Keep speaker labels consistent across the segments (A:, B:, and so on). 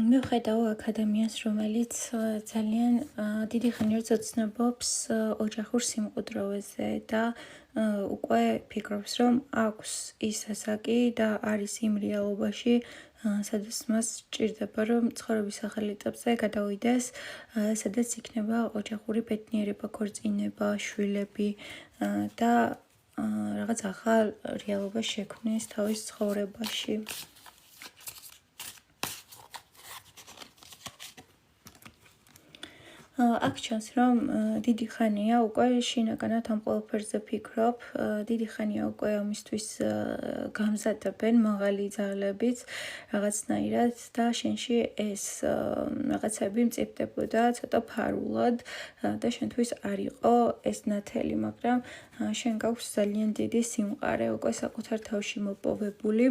A: მე ვხედავ აკადემიას, რომელიც ძალიან დიდი ხანია ცოცხლობს ოჯახურ სიმყუდროვეზე და უკვე ფიქრობს, რომ აქვს ის ასაკი და არის იმ რეალობაში, სადაც მას სჭირდება, რომ ცხოვრების ახალ ეტაპზე გადავიდეს, სადაც იქნება ოჯახური ბედნიერება, ქორწინება, შვილები და რაღაც ახალ რეალობას შექმნის თავის ცხოვრებაში. აქ ჩანს, რომ დიდი ხანია უკვე შინაგანად ამ ყველაფერზე ფიქრობ, დიდი ხანია უკვე ამისთვის გამზადებენ მაღალი ძაღლებიც რაღაცნაირად და შენში ეს რაღაცები მწიფდებოდა ცოტა ფარულად და შენთვის არ იყო ეს ნათელი, მაგრამ შენ გაქვს ძალიან დიდი სიმყარე უკვე საკუთარ თავში მოპოვებული.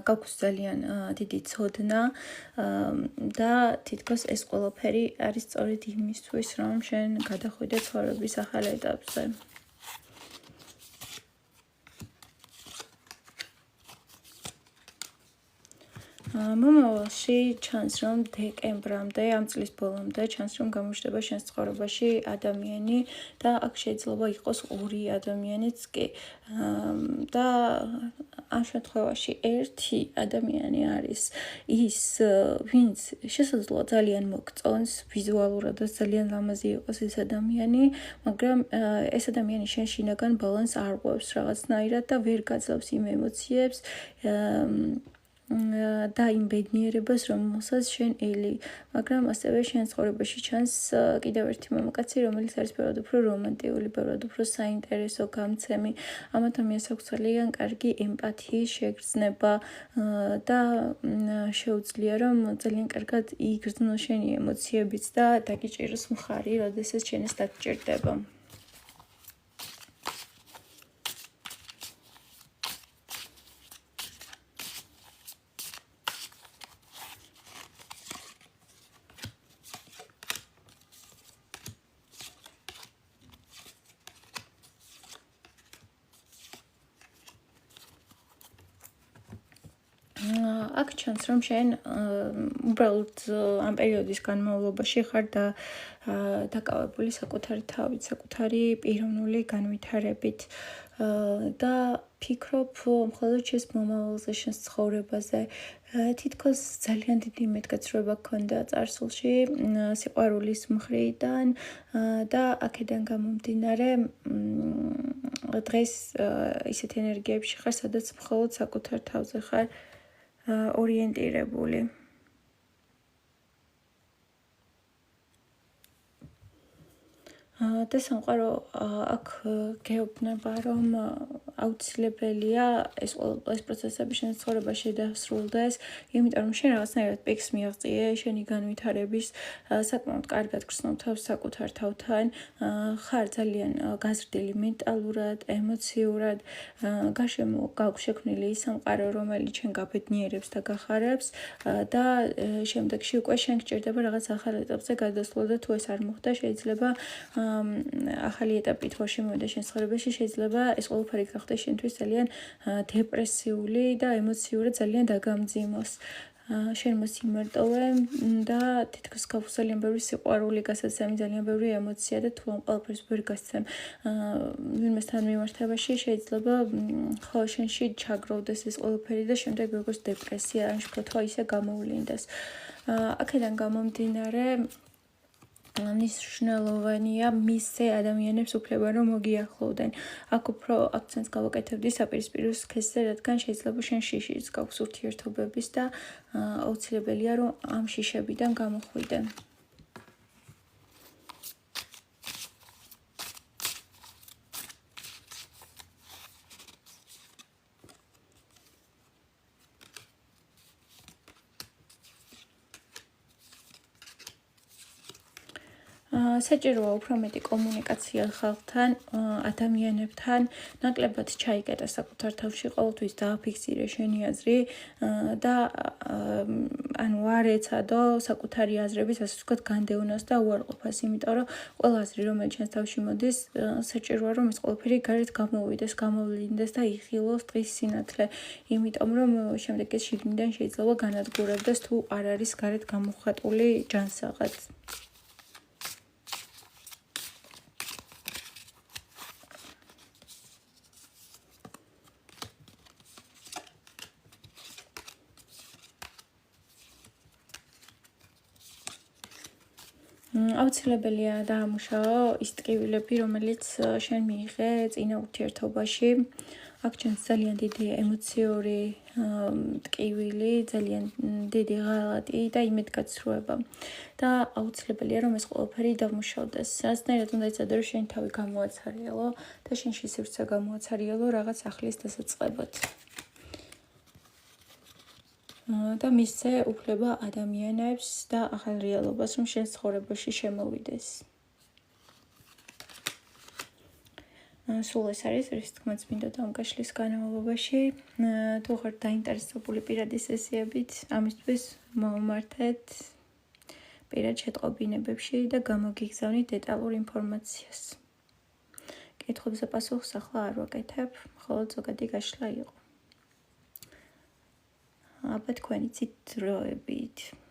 A: გაქვს ძალიან დიდი ცოდნა და თითქოს ეს ყველაფერი არის სწორედ იმისთვის, რომ შენ გადახვიდე ცხოვრების ახალ ეტაპზე. მომავალში ჩანს, რომ დეკემბრამდე, ამ წლის ბოლომდე ჩანს, რომ გამოჩნდება შენს ცხოვრებაში ადამიანი და აქ შეიძლება იყოს ორი ადამიანიც კი. და ამ შემთხვევაში ერთი ადამიანი არის ის, ვინც შესაძლოა ძალიან მოგწონს, ვიზუალურადაც ძალიან ლამაზი იყოს ეს ადამიანი, მაგრამ ეს ადამიანი შენ შინაგან ბალანსს არ ყვევს რაღაცნაირად და ვერ გაძლევს იმ ემოციებს და იმ ბედნიერებას, რომელსაც შენ ელი, მაგრამ ასევე შენ ცხოვრებაში ჩანს კიდევ ერთი მამაკაცი, რომელიც არის ბევრად უფრო რომანტიული, ბევრად უფრო საინტერესო, გამცემი. ამ ადამიანს აქვს ძალიან კარგი ემპათიის შეგრძნება და შეუძლია, რომ ძალიან კარგად იგრძნოს შენი ემოციებიც და დაგიჭიროს მხარი, როდესაც შენ ეს დაგჭირდება. აქ ჩანს, რომ შენ უბრალოდ ამ პერიოდის განმავლობაში ხარ დაკავებული საკუთარი თავით, საკუთარი პიროვნული განვითარებით და ფიქრობ მხოლოდ შენს მომავალზე, შენს ცხოვრებაზე. თითქოს ძალიან დიდი მეტგაცრუება გქონდა წარსულში სიყვარულის მხრიდან და აქედან გამომდინარე დღეს ისეთ ენერგიებში ხარ, სადაც მხოლოდ საკუთარ თავზე ხარ ორიენტირებული. და სამყარო აქ გეუბნება, რომ აუცილებელია ეს პროცესები შენ ცხოვრებაში დასრულდეს, იმიტომ რომ შენ რაღაცნაირად პიკს მიაღწიე შენი განვითარების, საკმაოდ კარგად გრძნობ თავს საკუთარ თავთან, ხარ ძალიან გაზრდილი მენტალურად, ემოციურად, გარშემო გაქვს შექმნილი ის სამყარო, რომელიც შენ გაბედნიერებს და გახარებს და შემდეგში უკვე შენ გჭირდება რაღაც ახალ ეტაპზე გადასვლა და თუ ეს არ მოხდა, შეიძლება ახალი ეტაპი თუ არ შემოვიდა შენ ცხოვრებაში, შეიძლება ეს ყველაფერი გახდეს შენთვის ძალიან დეპრესიული და ემოციურად ძალიან დაგამძიმოს. შენ მოსიმარტოვე და თითქოს გაქვს ძალიან ბევრი სიყვარული გასაცემი, ძალიან ბევრი ემოცია და თუ ამ ყველაფერს ვერ გასცემ ვინმესთან მიმართებაში, შეიძლება შენში ჩაგროვდეს ეს ყველაფერი და შემდეგ როგორც დეპრესია ან შფოთვა ისე გამოვლინდეს. აქედან გამომდინარე მნიშვნელოვანია მისზე ადამიანებს უფლება რომ მოგიახლოვდნენ. აქ უფრო აქცენტს გავაკეთებდი საპირისპირო სქესზე, რადგან შეიძლება შენ შიშიც გაქვს ურთიერთობების და აუცილებელია რომ ამ შიშებიდან გამოხვიდე. საჭიროა უფრო მეტი კომუნიკაცია ხალხთან, ადამიანებთან, ნაკლებად ჩაიკეტა საკუთარ თავში, ყოველთვის დააფიქსირე შენი აზრი და ანუ არ ეცადო საკუთარი აზრების, ასე ვთქვათ, განდევნას და უარყოფას, იმიტომ რომ ყველა აზრი, რომელიც შენს თავში მოდის, საჭიროა რომ ეს ყველაფერი გარეთ გამოვიდეს, გამოვლინდეს და იხილოს დღის სინათლე, იმიტომ რომ შემდეგ ეს შიგნიდან შეიძლება განადგურებდეს თუ არ არის გარეთ გამოხატული ჯანსაღად. აუცილებელია დაამუშავო ის ტკივილები, რომელიც შენ მიიღე წინა ურთიერთობაში. აქ ჩანს ძალიან დიდი ემოციური ტკივილი, ძალიან დიდი ღალატი და იმედგაცრუება. და აუცილებელია რომ ეს ყველაფერი დამუშავდეს. რასნაირად უნდა იცოდე რომ შენი თავი გამოაცარიელო და შენში სივრცე გამოაცარიელო რაღაც ახლის დასაწყებად. და მისცე უფლება ადამიანებს და ახალ რეალობას, რომ შენ ცხოვრებაში შემოვიდეს. სულ ეს არის, რის თქმაც მინდოდა ამ გაშლის განმავლობაში. თუ ხართ დაინტერესებული პირადი სესიებით, ამისთვის მომმართეთ პირად შეტყობინებებში და გამოგიგზავნით დეტალურ ინფორმაციას. კითხვებზე პასუხს ახლა არ ვაკეთებ, მხოლოდ ზოგადი გაშლა იყო. აბა თქვენი ცით დროებით.